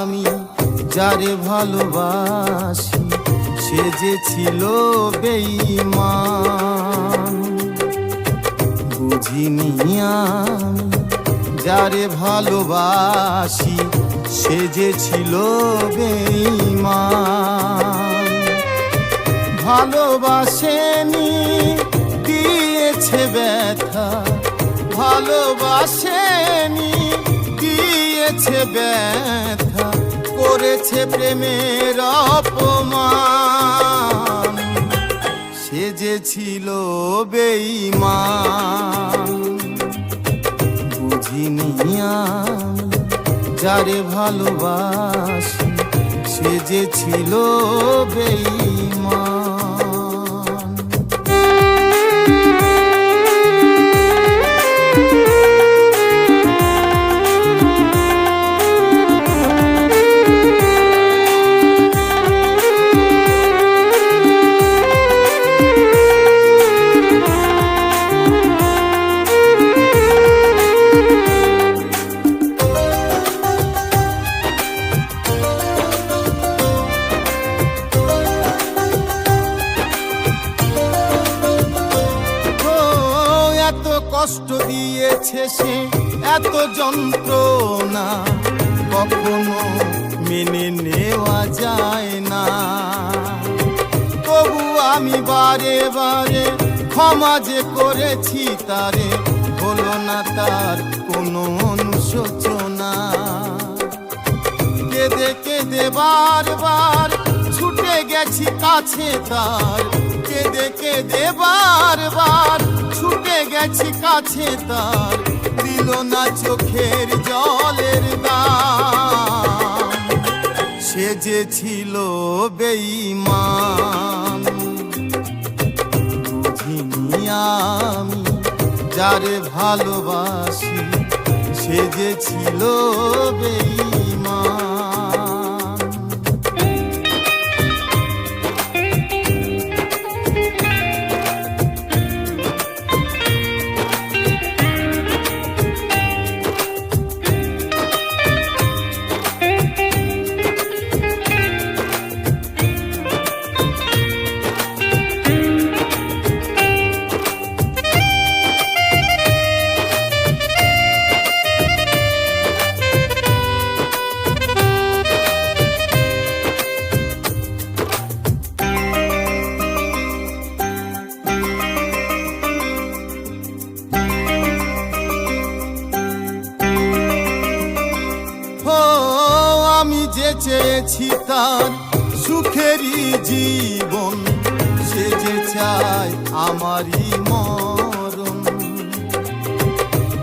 আমি যারে ভালোবাসি সে যে ছিল বেঈমান। বুঝিনি আমি যারে ভালোবাসি সে যে ছিল বেঈমান। ভালোবাসেনি দিয়েছে ব্যথা, ভালোবাসেনি দিয়েছে ব্যথা, করেছে প্রেমের অপমান। সে যে ছিল বেঈমান। বুঝিনি আমি যারে ভালোবাসি সে যে ছিল বেঈমান। কষ্ট দিয়েছে সে, এত যন্ত্রণা কখনো মেনে নেওয়া যায় না। তবু আমি বারে বারে ক্ষমা যে করেছি তারে, হলো না তার কোনো অনুশোচনা। কেঁদে কেঁদে বারবার ছুটে গেছি কাছে তার, কেঁদে কেঁদে বারবার ছুটে গেছি কাছে তার, দিল না চোখের জলের দাম। সে যে ছিল বেঈমান। বুঝিনি আমি যারে ভালোবাসি সে যে ছিল বেঈমান। আমি যে চেয়েছি তার সুখেরই জীবন, সে যে চায় আমারই মরণ।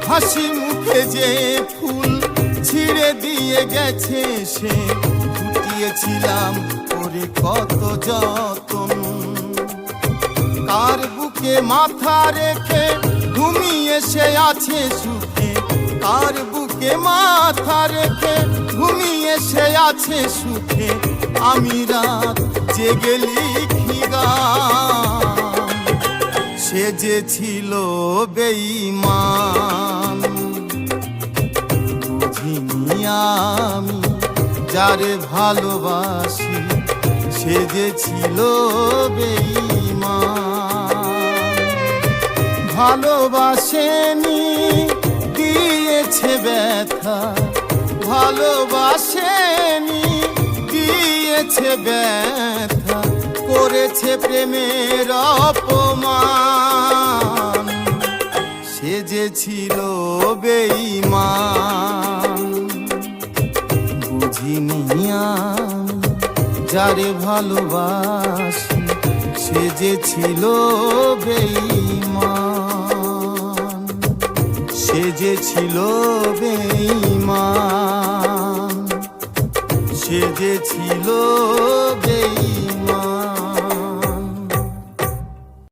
হাসি মুখে যে ফুল ছিঁড়ে দিয়ে গেছে সে, ফুটিয়েছিলাম ওরে কত যতন। কার বুকে মাথা রেখে ঘুমিয়ে সে আছে সুখে, কার বুকে মাথা রেখে ঘুমিয়ে সে আছে সুখে। আমি রাত জেগে লিখি গান। সে যে ছিল বেঈমান। বুঝিনি আমি যারে ভালোবাসি সে যে ছিল বেঈমান। ভালোবাসেনি দিয়েছে ব্যথা, ভালোবাসেনি দিয়েছে ব্যথা, করেছে প্রেমের অপমান। সে যে ছিল বেঈমান। বুঝিনি আমি যারে ভালোবাসি সে যে ছিল বেঈমান। সে যে ছিল বেঈমান। সে যে ছিল বেঈমান।